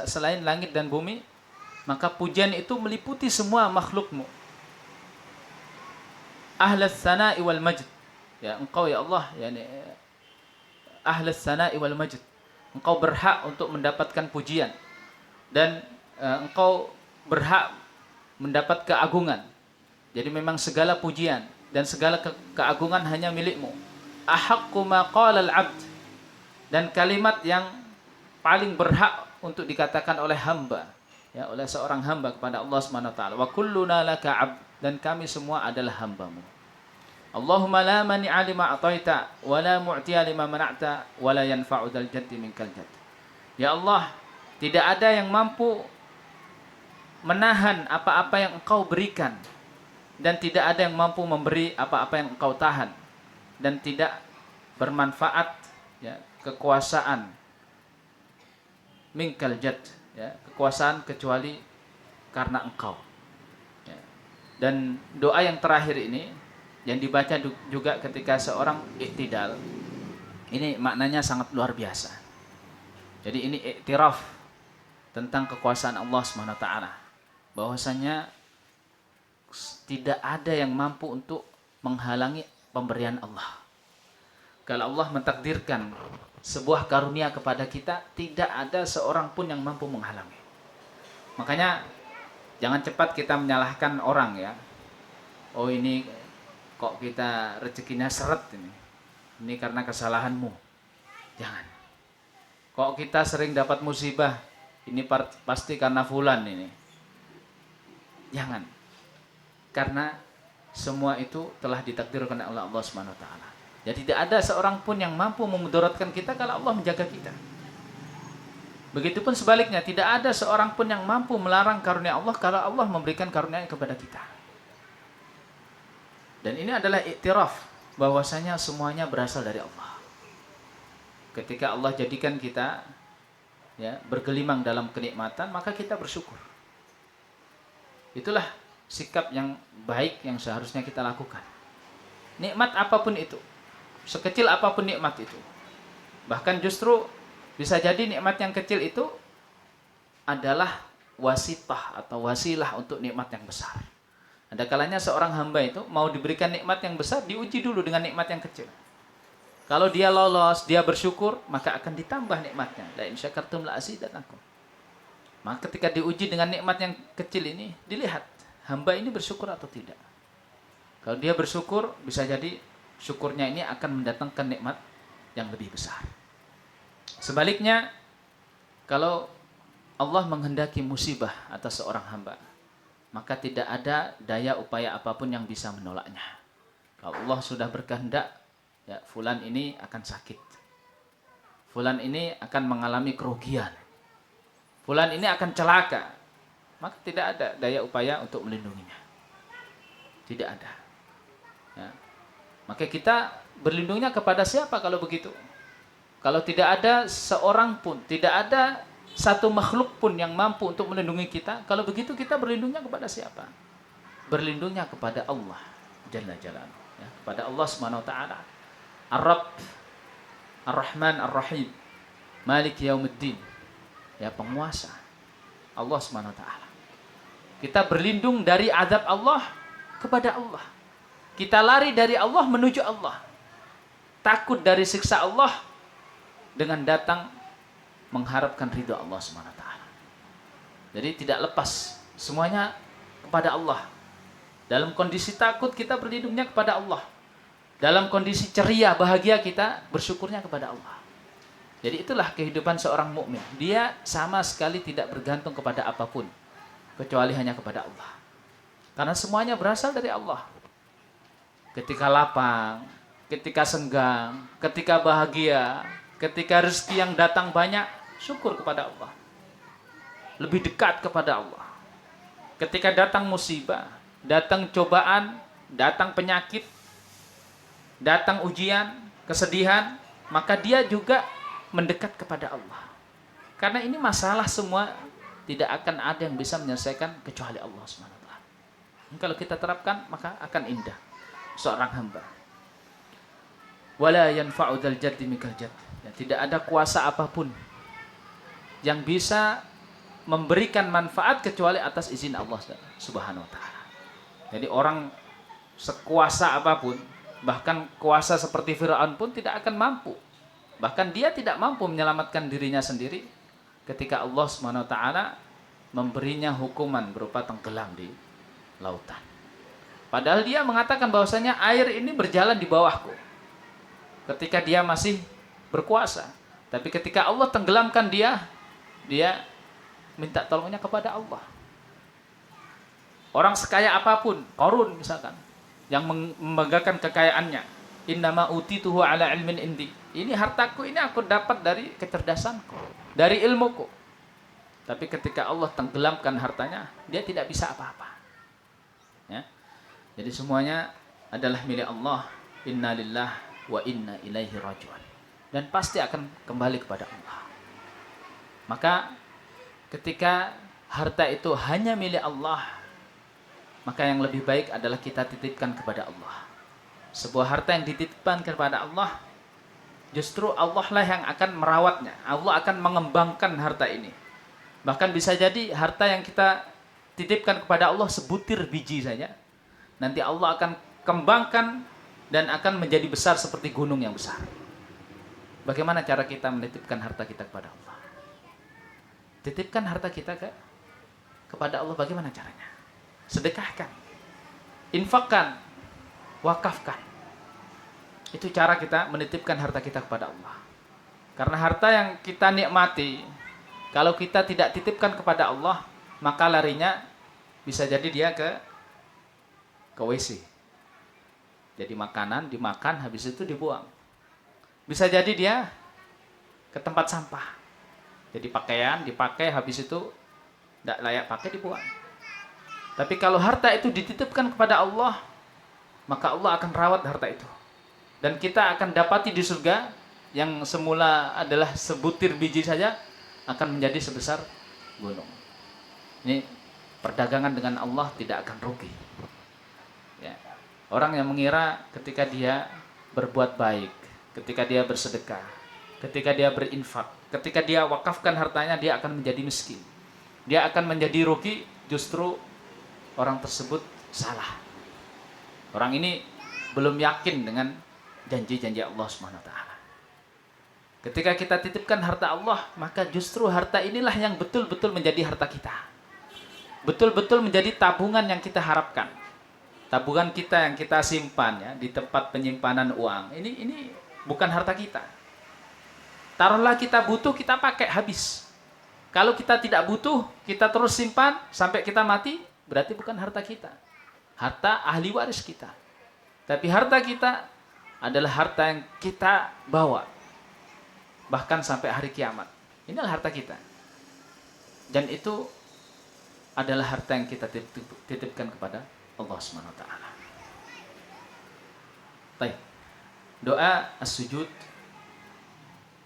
selain langit dan bumi, maka pujian itu meliputi semua makhlukmu. Ahlas tsana'i wal majd, ya engkau ya Allah, yakni ahlas tsana'i wal majd, engkau berhak untuk mendapatkan pujian, dan engkau berhak mendapat keagungan. Jadi memang segala pujian dan segala keagungan hanya milikmu. Ahaqqu ma qala al-'abd, dan kalimat yang paling berhak untuk dikatakan oleh hamba, ya, oleh seorang hamba kepada Allah Subhanahu wa taala. Wa kulluna laka 'abd, dan kami semua adalah hambamu. Allahumma la mani'a lima a'taita wa la mu'tiya lima mana'ta wa la yanfa'u dzal jaddi minkal jadd. Ya Allah, tidak ada yang mampu menahan apa-apa yang engkau berikan, dan tidak ada yang mampu memberi apa-apa yang engkau tahan, dan tidak bermanfaat ya kekuasaan minkal jadd, ya, kekuasaan kecuali karena engkau. Ya. Dan doa yang terakhir ini yang dibaca juga ketika seorang iktidal, ini maknanya sangat luar biasa. Jadi ini iktiraf tentang kekuasaan Allah SWT, bahwasanya tidak ada yang mampu untuk menghalangi pemberian Allah. Kalau Allah mentakdirkan sebuah karunia kepada kita, tidak ada seorang pun yang mampu menghalangi. Makanya jangan cepat kita menyalahkan orang ya. Oh ini kok kita rezekinya seret ini. Ini karena kesalahanmu. Jangan. Kok kita sering dapat musibah, ini pasti karena fulan ini. Jangan. Karena semua itu telah ditakdirkan oleh Allah Subhanahu wa taala. Jadi tidak ada seorang pun yang mampu memudaratkan kita kalau Allah menjaga kita. Begitupun sebaliknya, tidak ada seorang pun yang mampu melarang karunia Allah kalau Allah memberikan karunia kepada kita. Dan ini adalah iktiraf bahwasanya semuanya berasal dari Allah. Ketika Allah jadikan kita ya bergelimang dalam kenikmatan, maka kita bersyukur. Itulah sikap yang baik yang seharusnya kita lakukan. Nikmat apapun itu, sekecil apapun nikmat itu, bahkan justru bisa jadi nikmat yang kecil itu adalah wasitah atau wasilah untuk nikmat yang besar. Ada kalanya seorang hamba itu mau diberikan nikmat yang besar, diuji dulu dengan nikmat yang kecil. Kalau dia lolos, dia bersyukur, maka akan ditambah nikmatnya. La in syakartum la azidannakum. Maka ketika diuji dengan nikmat yang kecil ini, dilihat hamba ini bersyukur atau tidak. Kalau dia bersyukur, bisa jadi syukurnya ini akan mendatangkan nikmat yang lebih besar. Sebaliknya, kalau Allah menghendaki musibah atas seorang hamba, maka tidak ada daya upaya apapun yang bisa menolaknya. Kalau Allah sudah berkehendak, ya, fulan ini akan sakit, fulan ini akan mengalami kerugian, fulan ini akan celaka, maka tidak ada daya upaya untuk melindunginya. Tidak ada. Ya. Maka kita berlindungnya kepada siapa kalau begitu? Kalau tidak ada seorang pun, tidak ada satu makhluk pun yang mampu untuk melindungi kita, kalau begitu kita berlindungnya kepada siapa? Berlindungnya kepada Allah Jalla Jalaluhu, ya, kepada Allah Subhanahu wa taala. Ar-Rabb, Ar-Rahman, Ar-Rahim, Malik Yaumiddin, ya, penguasa, Allah Subhanahu wa taala. Kita berlindung dari azab Allah kepada Allah. Kita lari dari Allah menuju Allah. Takut dari siksa Allah dengan datang mengharapkan ridha Allah Subhanahu wa taala. Jadi tidak lepas semuanya kepada Allah. Dalam kondisi takut kita berlindungnya kepada Allah. Dalam kondisi ceria, bahagia kita bersyukurnya kepada Allah. Jadi itulah kehidupan seorang mukmin. Dia sama sekali tidak bergantung kepada apapun kecuali hanya kepada Allah. Karena semuanya berasal dari Allah. Ketika lapang, ketika senggang, ketika bahagia, ketika rezeki yang datang banyak, syukur kepada Allah. Lebih dekat kepada Allah. Ketika datang musibah, datang cobaan, datang penyakit, datang ujian, kesedihan, maka dia juga mendekat kepada Allah. Karena ini masalah semua tidak akan ada yang bisa menyelesaikan kecuali Allah SWT. Kalau kita terapkan, maka akan indah seorang hamba. Wala yanfa'u dzal jaddi mikal jadd. Ya, tidak ada kuasa apapun yang bisa memberikan manfaat kecuali atas izin Allah Subhanahu wa taala. Jadi orang sekuasa apapun, bahkan kuasa seperti Firaun pun tidak akan mampu. Bahkan dia tidak mampu menyelamatkan dirinya sendiri ketika Allah Subhanahu wa taala memberinya hukuman berupa tenggelam di lautan. Padahal dia mengatakan bahwasanya air ini berjalan di bawahku ketika dia masih berkuasa. Tapi ketika Allah tenggelamkan dia minta tolongnya kepada Allah. Orang sekaya apapun, Qarun misalkan, yang membanggakan kekayaannya, innama utituhu ala ilmin indi. Ini hartaku ini aku dapat dari kecerdasanku, dari ilmuku. Tapi ketika Allah tenggelamkan hartanya, dia tidak bisa apa-apa. Ya. Jadi semuanya adalah milik Allah. Inna lillah wa inna ilaihi raji'un. Dan pasti akan kembali kepada Allah. Maka ketika harta itu hanya milik Allah, maka yang lebih baik adalah kita titipkan kepada Allah. Sebuah harta yang dititipkan kepada Allah, justru Allah lah yang akan merawatnya. Allah akan mengembangkan harta ini. Bahkan bisa jadi harta yang kita titipkan kepada Allah sebutir biji saja, nanti Allah akan kembangkan dan akan menjadi besar seperti gunung yang besar. Bagaimana cara kita menitipkan harta kita kepada Allah? Titipkan harta kita kepada Allah, bagaimana caranya? Sedekahkan, infakkan, wakafkan. Itu cara kita menitipkan harta kita kepada Allah. Karena harta yang kita nikmati, kalau kita tidak titipkan kepada Allah, maka larinya bisa jadi dia ke WC. Jadi makanan dimakan, habis itu dibuang. Bisa jadi dia ke tempat sampah. Jadi pakaian dipakai, habis itu tidak layak pakai, dibuang. Tapi kalau harta itu dititipkan kepada Allah, maka Allah akan rawat harta itu. Dan kita akan dapati di surga yang semula adalah sebutir biji saja akan menjadi sebesar gunung. Ini perdagangan dengan Allah tidak akan rugi. Ya. Orang yang mengira ketika dia berbuat baik, ketika dia bersedekah, ketika dia berinfak, ketika dia wakafkan hartanya, dia akan menjadi miskin. dia akan menjadi rugi, justru orang tersebut salah. Orang ini belum yakin dengan janji-janji Allah Subhanahu wa taala. Ketika kita titipkan harta Allah, maka justru harta inilah yang betul-betul menjadi harta kita. Betul-betul menjadi tabungan yang kita harapkan. Tabungan kita yang kita simpan ya di tempat penyimpanan uang. Ini bukan harta kita. Taruhlah kita butuh, kita pakai habis. Kalau kita tidak butuh, kita terus simpan sampai kita mati, berarti bukan harta kita. Harta ahli waris kita. Tapi harta kita adalah harta yang kita bawa. Bahkan sampai hari kiamat. Inilah harta kita. Dan itu adalah harta yang kita titipkan kepada Allah Subhanahu wa taala. Baik. Doa as-sujud.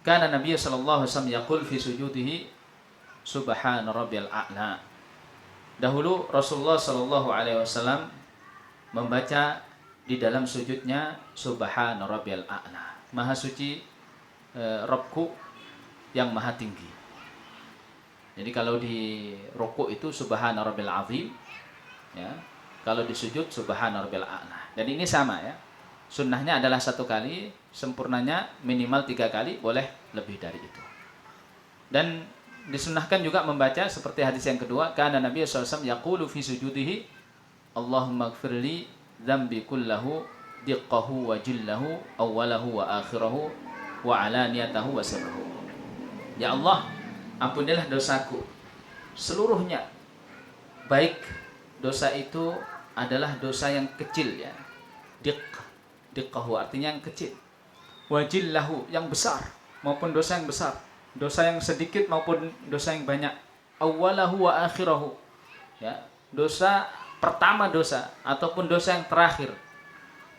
Kana Nabi sallallahu alaihi wasallam yaqul fi sujudihi subhana rabbiyal a'la. Dahulu Rasulullah sallallahu alaihi wasallam membaca di dalam sujudnya subhana rabbiyal a'la. Maha suci Rabbku yang maha tinggi. Jadi kalau di rukuk itu subhana rabbil azim, ya. Kalau di sujud subhana rabbil a'la. Dan ini sama ya. Sunnahnya adalah 1 kali, sempurnanya minimal 3 kali, boleh lebih dari itu. Dan disunnahkan juga membaca seperti hadis yang kedua, kana Nabi sallallahu alaihi wasallam yaqulu fi sujudihi Allahumma ighfirli dzambi kullahu diqqahu wa jillahu awwalahu wa akhirahu wa alaniyatahu wa sirruhu. Ya Allah, ampunilah dosaku seluruhnya. Baik dosa itu adalah dosa yang kecil ya. Diqqahu artinya yang kecil. Wa jillahu yang besar maupun dosa yang besar. Dosa yang sedikit maupun dosa yang banyak. Awwalahu wa akhirahu. Ya, dosa pertama dosa ataupun dosa yang terakhir.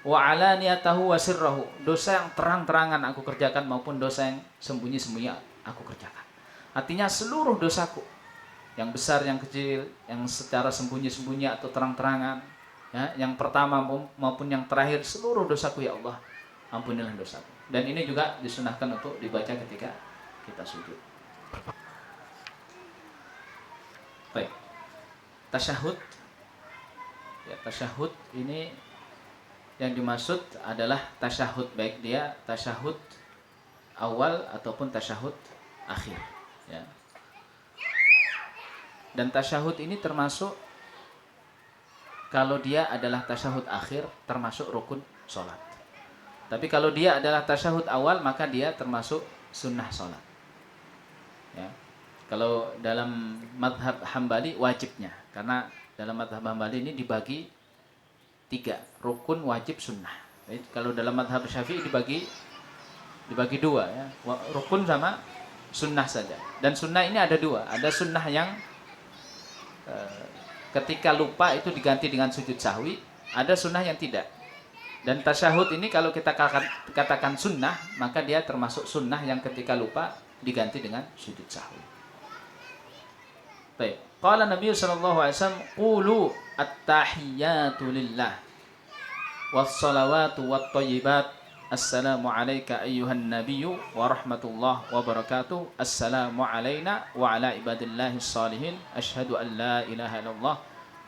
Wa alaniyatahu wa sirrahu, dosa yang terang-terangan aku kerjakan maupun dosa yang sembunyi-sembunyi aku kerjakan. Artinya seluruh dosaku, yang besar, yang kecil, yang secara sembunyi-sembunyi atau terang-terangan, ya, yang pertama maupun yang terakhir, seluruh dosaku ya Allah, ampunilah dosaku. Dan ini juga disunahkan untuk dibaca ketika kita sujud. Baik, tasyahud. Ya, tasyahud ini yang dimaksud adalah tasyahud, baik dia tasyahud awal ataupun tasyahud akhir ya. Dan tasyahud ini termasuk, kalau dia adalah tasyahud akhir termasuk rukun sholat. Tapi kalau dia adalah tasyahud awal maka dia termasuk sunnah sholat ya. Kalau dalam madhab Hambali wajibnya, karena dalam madhab Hambali ini dibagi 3, rukun, wajib, sunnah. Jadi, kalau dalam madhab Syafi'i dibagi 2 ya, rukun sama sunnah saja. Dan sunnah ini ada 2, ada sunnah yang ketika lupa itu diganti dengan sujud sahwi, ada sunnah yang tidak. Dan tasyahud ini kalau kita katakan sunnah, maka dia termasuk sunnah yang ketika lupa diganti dengan sujud sahwi. Baik. Qala Nabi sallallahu alaihi wasallam, qulu at-tahiyyatu lillah was-salawatu wat-thayyibat. Assalamu alayka ayyuhan nabiyyu wa rahmatullah wa barakatuh. Assalamu alayna wa ala ibadillahis salihin. Asyhadu an la ilaha illallah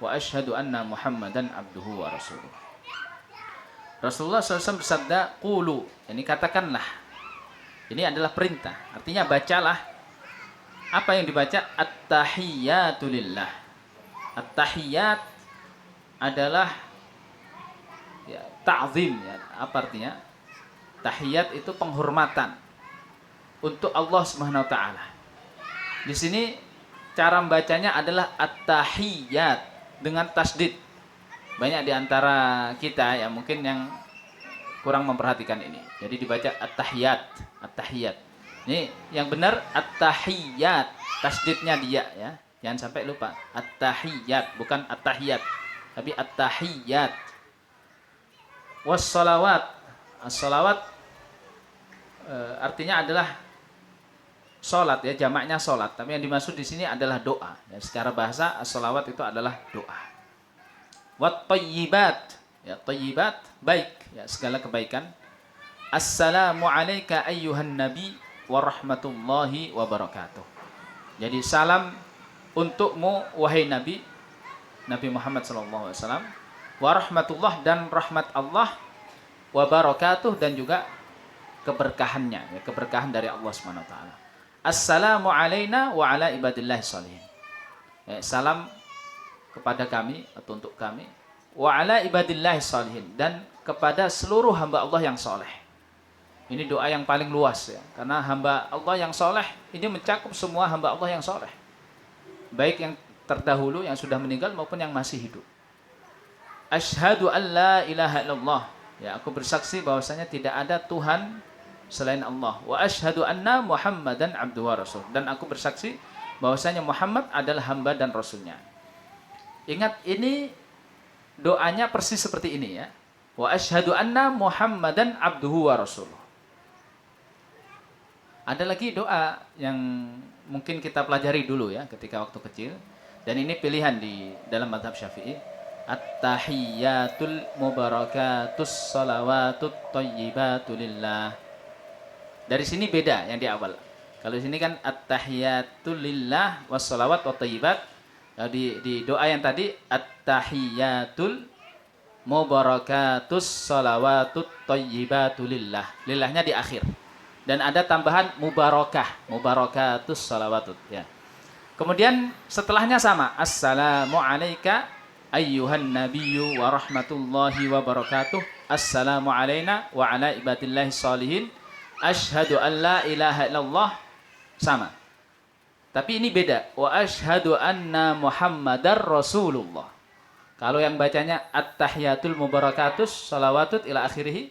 wa asyhadu anna Muhammadan abduhu wa rasuluh. Rasulullah SAW bersabda, qulu, ini katakanlah. Ini adalah perintah, artinya bacalah. Apa yang dibaca? At-tahiyyatu lillah. At-tahiyyat adalah ya, ta'zim ya. Apa artinya? Tahiyat itu penghormatan untuk Allah Subhanahu wa taala. Di sini cara membacanya adalah at-tahiyyat dengan tasdid. Banyak di antara kita ya mungkin yang kurang memperhatikan ini. Jadi dibaca at-tahiyyat, at-tahiyyat. Ini yang benar at-tahiyyat, tasdidnya dia ya. Jangan sampai lupa. At-tahiyyat bukan at-tahiyyat, tapi at-tahiyyat. Was-salawat. As-salawat artinya adalah salat ya, jamaknya salat. Tapi yang dimaksud di sini adalah doa. Ya, secara bahasa as-salawat itu adalah doa. Wat-thayyibat. Ya, thayyibat baik, ya segala kebaikan. Assalamu alayka ayyuhan nabi wa rahmatullahi wa barakatuh. Jadi salam untukmu wahai Nabi Muhammad SAW, wa rahmatullah, dan rahmat Allah, wa barakatuh, dan juga keberkahannya, ya, keberkahan dari Allah Subhanahu wa taala. Assalamu alaina wa ala ibadillahi sholihin. Ya, salam kepada kami atau untuk kami, wa ala ibadillahi sholihin, dan kepada seluruh hamba Allah yang soleh. Ini doa yang paling luas ya, karena hamba Allah yang soleh ini mencakup semua hamba Allah yang soleh, baik yang terdahulu yang sudah meninggal maupun yang masih hidup. Asyhadu an la ilaha illallah, ya, aku bersaksi bahwasanya tidak ada Tuhan selain Allah. Wa asyhadu anna Muhammadan abduhu wa rasul, dan aku bersaksi bahwasanya Muhammad adalah hamba dan rasulnya. Ingat, ini doanya persis seperti ini ya. Wa asyhadu anna Muhammadan abduhu wa rasul. Ada lagi doa yang mungkin kita pelajari dulu ya ketika waktu kecil, dan ini pilihan di dalam mazhab Syafi'i. At-tahiyyatul mubarakatus salawatut thayyibatu lillah. Dari sini beda yang di awal. Kalau di sini kan at-tahiyyatul lillah wassalawat wat thayyibat. Di doa yang tadi at-tahiyyatul mubarakatus salawatut thayyibatu lillah. Lillahnya di akhir. Dan ada tambahan mubarakatus salawatut ya. Kemudian setelahnya sama, assalamu alayka ayyuhan nabiyyu wa rahmatullahi wa barakatuh, assalamu alayna wa ala ibadillahi sholihin, asyhadu an la ilaha illallah, sama. Tapi ini beda, wa asyhadu anna muhammadar rasulullah. Kalau yang bacanya at-tahiyatul mubarakatus salawatut ila akhirih,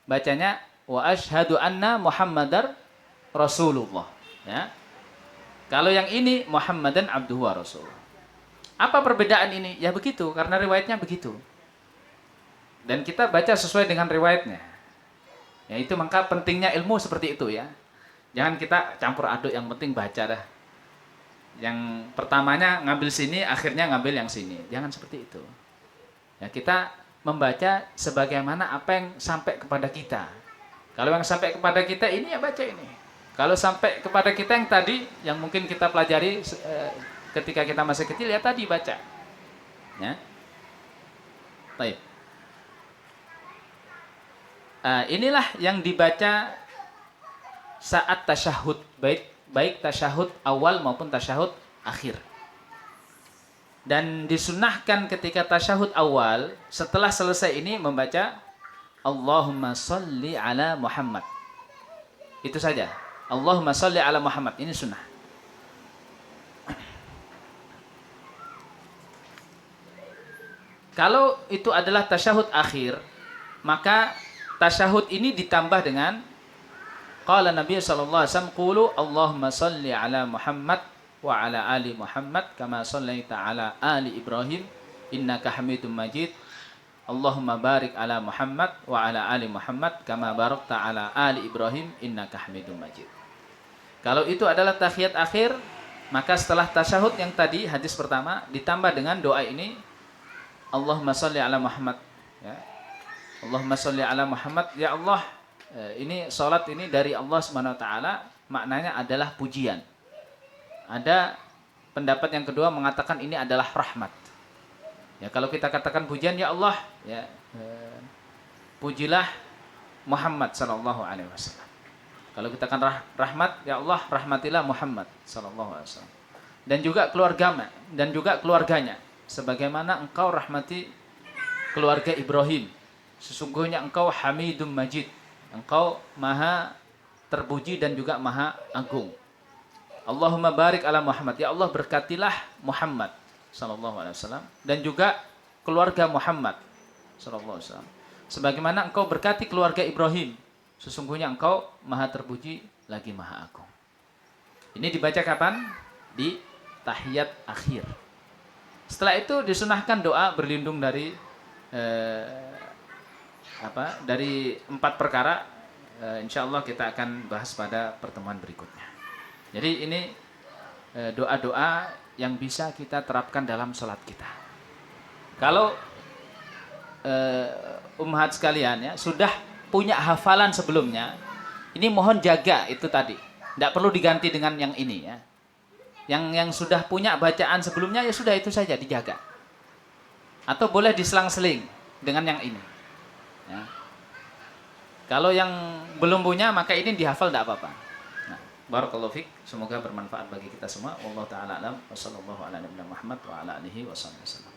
bacanya wa asyhadu anna muhammadar rasulullah ya. Kalau yang ini Muhammadan abduhu wa rasul. Apa perbedaan ini? Ya begitu, karena riwayatnya begitu. Dan kita baca sesuai dengan riwayatnya. Ya itu maka pentingnya ilmu seperti itu ya. Jangan kita campur aduk, yang penting baca dah. Yang pertamanya ngambil sini, akhirnya ngambil yang sini. Jangan seperti itu. Ya, kita membaca sebagaimana apa yang sampai kepada kita. Kalau yang sampai kepada kita ini ya baca ini. Kalau sampai kepada kita yang tadi, yang mungkin kita pelajari ketika kita masih kecil, ya tadi baca. Ya. Baik. Inilah yang dibaca saat tasyahud, baik tasyahud awal maupun tasyahud akhir. Dan disunnahkan ketika tasyahud awal, setelah selesai ini membaca Allahumma sholli ala Muhammad. Itu saja. Allahumma sholli ala Muhammad, ini sunnah. Kalau itu adalah tasyahud akhir, maka tasyahud ini ditambah dengan qala Nabi sallallahu alaihi wasallam, qulu Allahumma sholli ala Muhammad wa ala ali Muhammad kama shallaita ala ali Ibrahim innaka Hamidum Majid. Allahumma barik ala Muhammad wa ala ali Muhammad kama barakta ala ali Ibrahim innaka Hamidum Majid. Kalau itu adalah tahiyat akhir, maka setelah tasyahud yang tadi hadis pertama ditambah dengan doa ini Allahumma sholli ala Muhammad ya. Allahumma sholli ala Muhammad, ya Allah, ini salat ini dari Allah Subhanahu wa taala, maknanya adalah pujian. Ada pendapat yang kedua mengatakan ini adalah rahmat. Ya, kalau kita katakan pujian, ya Allah, ya, pujilah Muhammad sallallahu alaihi wasallam. Kalau kita katakan rahmat, ya Allah, rahmatilah Muhammad sallallahu alaihi wasallam. Dan juga keluarganya, sebagaimana engkau rahmati keluarga Ibrahim. Sesungguhnya engkau Hamidum Majid, engkau maha terpuji dan juga maha agung. Allahumma barik ala Muhammad, ya Allah, berkatilah Muhammad sallallahu alaihi wasallam dan juga keluarga Muhammad sallallahu alaihi wasallam, sebagaimana engkau berkati keluarga Ibrahim, sesungguhnya engkau maha terpuji lagi maha agung. Ini dibaca kapan? Di tahiyat akhir. Setelah itu disunahkan doa berlindung dari dari 4 perkara. Insyaallah kita akan bahas pada pertemuan berikutnya. Jadi ini doa-doa yang bisa kita terapkan dalam sholat kita. Kalau ummahat sekalian ya sudah punya hafalan sebelumnya, ini mohon jaga itu tadi. Tidak perlu diganti dengan yang ini ya. Yang sudah punya bacaan sebelumnya ya sudah itu saja dijaga. Atau boleh diselang-seling dengan yang ini. Ya. Kalau yang belum punya maka ini dihafal tidak apa-apa. Nah, barakallahu fiik, semoga bermanfaat bagi kita semua. Wallahu taala alam wa sallallahu ala nabiyina Muhammad wa ala alihi wasallam.